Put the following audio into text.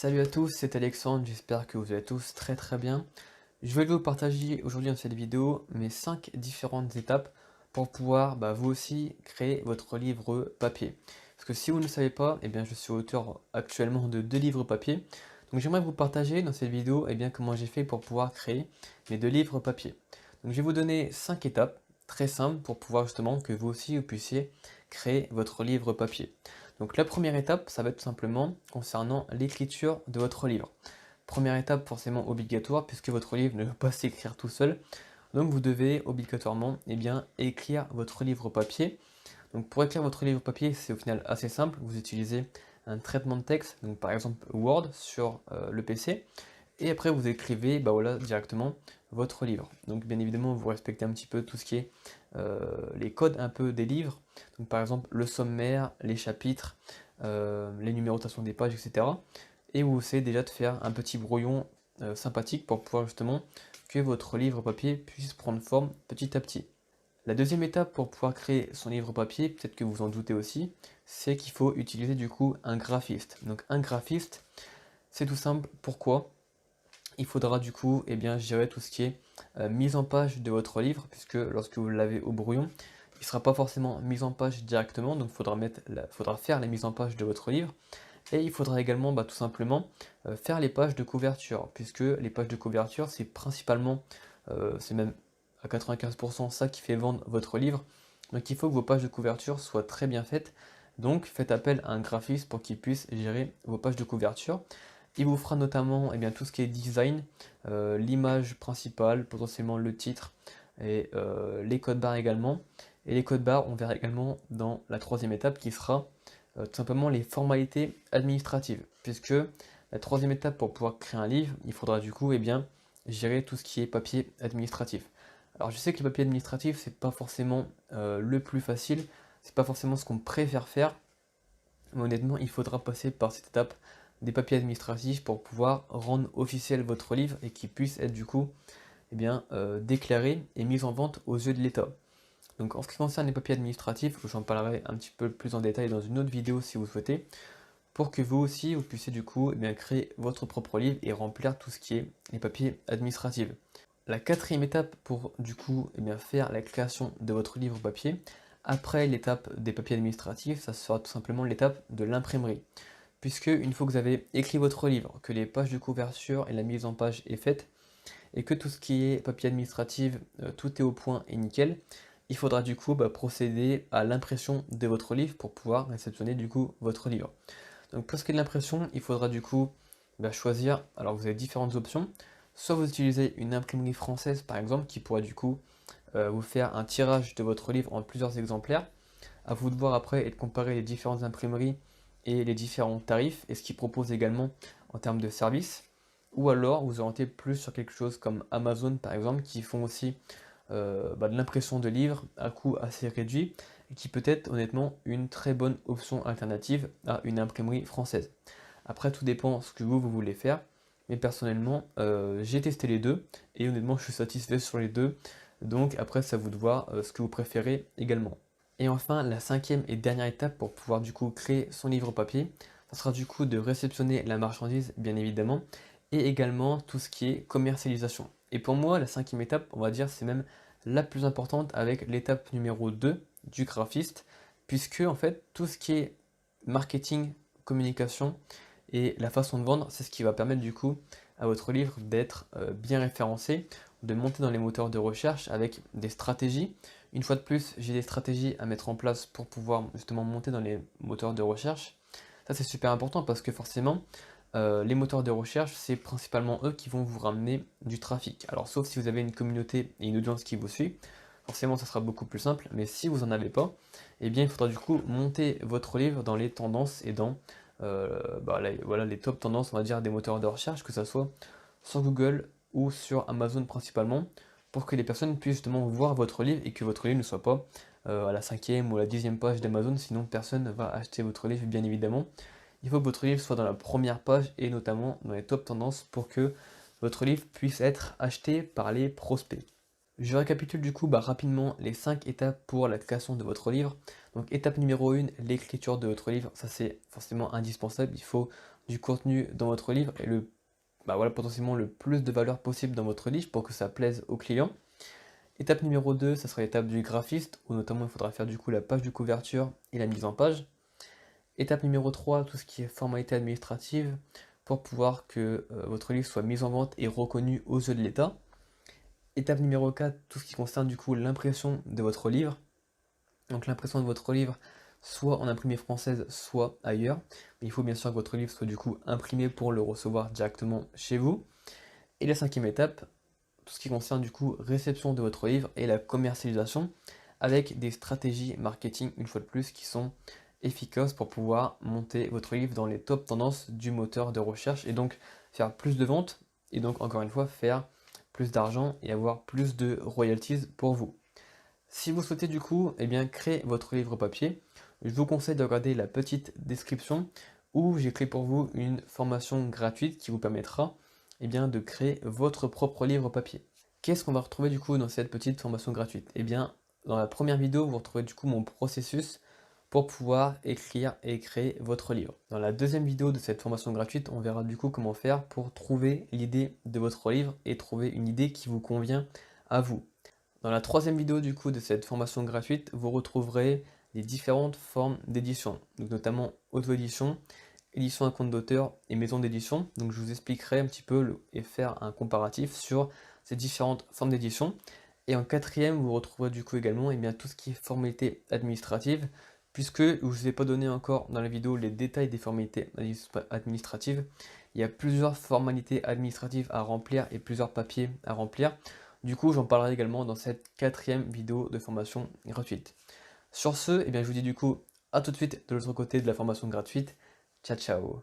Salut à tous, c'est Alexandre, j'espère que vous allez tous très bien. Je vais vous partager aujourd'hui dans cette vidéo mes 5 différentes étapes pour pouvoir vous aussi créer votre livre papier. Parce que si vous ne le savez pas, je suis auteur actuellement de 2 livres papier. Donc j'aimerais vous partager dans cette vidéo comment j'ai fait pour pouvoir créer mes 2 livres papier. Donc je vais vous donner 5 étapes très simples pour pouvoir justement que vous aussi vous puissiez créer votre livre papier. Donc la première étape, ça va être tout simplement concernant l'écriture de votre livre. Première étape forcément obligatoire puisque votre livre ne va pas s'écrire tout seul. Donc vous devez obligatoirement écrire votre livre papier. Donc pour écrire votre livre papier, c'est au final assez simple. Vous utilisez un traitement de texte, donc par exemple Word sur le PC. Et après vous écrivez directement votre livre. Donc bien évidemment vous respectez un petit peu tout ce qui est les codes un peu des livres. Donc par exemple le sommaire, les chapitres, les numérotations des pages, etc. Et vous essayez déjà de faire un petit brouillon sympathique pour pouvoir justement que votre livre papier puisse prendre forme petit à petit. La deuxième étape pour pouvoir créer son livre papier, peut-être que vous en doutez aussi, c'est qu'il faut utiliser du coup un graphiste. Donc un graphiste, c'est tout simple. Pourquoi? Il faudra du coup gérer tout ce qui est mise en page de votre livre, puisque lorsque vous l'avez au brouillon, il ne sera pas forcément mis en page directement, donc il faudra faire la mise en page de votre livre. Et il faudra également tout simplement faire les pages de couverture, puisque les pages de couverture, c'est principalement, c'est même à 95% ça qui fait vendre votre livre. Donc il faut que vos pages de couverture soient très bien faites. Donc faites appel à un graphiste pour qu'il puisse gérer vos pages de couverture. Il vous fera notamment tout ce qui est design, l'image principale, potentiellement le titre et les codes barres également. Et les codes barres, on verra également dans la troisième étape qui sera tout simplement les formalités administratives. Puisque la troisième étape pour pouvoir créer un livre, il faudra du coup gérer tout ce qui est papier administratif. Alors je sais que le papier administratif, c'est pas forcément le plus facile, c'est pas forcément ce qu'on préfère faire, mais honnêtement, il faudra passer par cette étape des papiers administratifs pour pouvoir rendre officiel votre livre et qu'il puisse être du coup déclaré et mis en vente aux yeux de l'État. Donc en ce qui concerne les papiers administratifs, j'en parlerai un petit peu plus en détail dans une autre vidéo si vous souhaitez, pour que vous aussi vous puissiez du coup créer votre propre livre et remplir tout ce qui est les papiers administratifs. La quatrième étape pour du coup faire la création de votre livre papier, après l'étape des papiers administratifs, ça sera tout simplement l'étape de l'imprimerie. Puisque une fois que vous avez écrit votre livre, que les pages de couverture et la mise en page est faite, et que tout ce qui est papier administratif, tout est au point et nickel, il faudra du coup procéder à l'impression de votre livre pour pouvoir réceptionner du coup votre livre. Donc pour ce qui est de l'impression, il faudra du coup choisir, alors vous avez différentes options, soit vous utilisez une imprimerie française par exemple qui pourra du coup vous faire un tirage de votre livre en plusieurs exemplaires. À vous de voir après et de comparer les différentes imprimeries et les différents tarifs et ce qu'ils proposent également en termes de services. Ou alors vous orientez plus sur quelque chose comme Amazon par exemple qui font aussi de l'impression de livres à coût assez réduit et qui peut être honnêtement une très bonne option alternative à une imprimerie française. Après tout dépend ce que vous voulez faire, mais personnellement j'ai testé les deux et honnêtement je suis satisfait sur les deux, donc après c'est à vous de voir ce que vous préférez également. Et enfin la cinquième et dernière étape pour pouvoir du coup créer son livre papier, ça sera du coup de réceptionner la marchandise bien évidemment et également tout ce qui est commercialisation. Et pour moi la cinquième étape on va dire c'est même la plus importante avec l'étape numéro 2 du graphiste, puisque en fait tout ce qui est marketing, communication et la façon de vendre, c'est ce qui va permettre du coup à votre livre d'être bien référencé, de monter dans les moteurs de recherche avec des stratégies. Une fois de plus, j'ai des stratégies à mettre en place pour pouvoir justement monter dans les moteurs de recherche. Ça c'est super important parce que forcément, les moteurs de recherche, c'est principalement eux qui vont vous ramener du trafic. Alors sauf si vous avez une communauté et une audience qui vous suit, forcément ça sera beaucoup plus simple, mais si vous n'en avez pas, eh bien il faudra du coup monter votre livre dans les tendances et dans voilà, les top tendances, on va dire, des moteurs de recherche, que ce soit sur Google ou sur Amazon principalement, pour que les personnes puissent justement voir votre livre et que votre livre ne soit pas à la cinquième ou à la 10e page d'Amazon, sinon personne ne va acheter votre livre bien évidemment. Il faut que votre livre soit dans la première page et notamment dans les top tendances pour que votre livre puisse être acheté par les prospects. Je récapitule du coup rapidement les 5 étapes pour la création de votre livre. Donc étape numéro 1, l'écriture de votre livre, ça c'est forcément indispensable, il faut du contenu dans votre livre et voilà, potentiellement le plus de valeur possible dans votre livre pour que ça plaise aux clients. Étape numéro 2, ça sera l'étape du graphiste, où notamment il faudra faire du coup la page de couverture et la mise en page. Étape numéro 3, tout ce qui est formalité administrative, pour pouvoir que votre livre soit mis en vente et reconnu aux yeux de l'État. Étape numéro 4, tout ce qui concerne du coup l'impression de votre livre. Donc l'impression de votre livre, soit en imprimé française, soit ailleurs. Mais il faut bien sûr que votre livre soit du coup imprimé pour le recevoir directement chez vous. Et la 5e étape, tout ce qui concerne du coup réception de votre livre et la commercialisation avec des stratégies marketing, une fois de plus, qui sont efficaces pour pouvoir monter votre livre dans les top tendances du moteur de recherche et donc faire plus de ventes et donc encore une fois faire plus d'argent et avoir plus de royalties pour vous. Si vous souhaitez du coup créer votre livre papier, je vous conseille de regarder la petite description où j'ai créé pour vous une formation gratuite qui vous permettra de créer votre propre livre papier. Qu'est-ce qu'on va retrouver du coup dans cette petite formation gratuite? Dans la première vidéo, vous retrouvez du coup mon processus pour pouvoir écrire et créer votre livre. Dans la deuxième vidéo de cette formation gratuite, on verra du coup comment faire pour trouver l'idée de votre livre et trouver une idée qui vous convient à vous. Dans la troisième vidéo du coup de cette formation gratuite, vous retrouverez les différentes formes d'édition, donc notamment auto-édition, édition à compte d'auteur et maison d'édition. Donc je vous expliquerai un petit peu et faire un comparatif sur ces différentes formes d'édition. Et en quatrième, vous retrouverez du coup également tout ce qui est formalité administrative, puisque je ne vous ai pas donné encore dans la vidéo les détails des formalités administratives. Il y a plusieurs formalités administratives à remplir et plusieurs papiers à remplir. Du coup, j'en parlerai également dans cette quatrième vidéo de formation gratuite. Sur ce, je vous dis du coup à tout de suite de l'autre côté de la formation gratuite. Ciao ciao.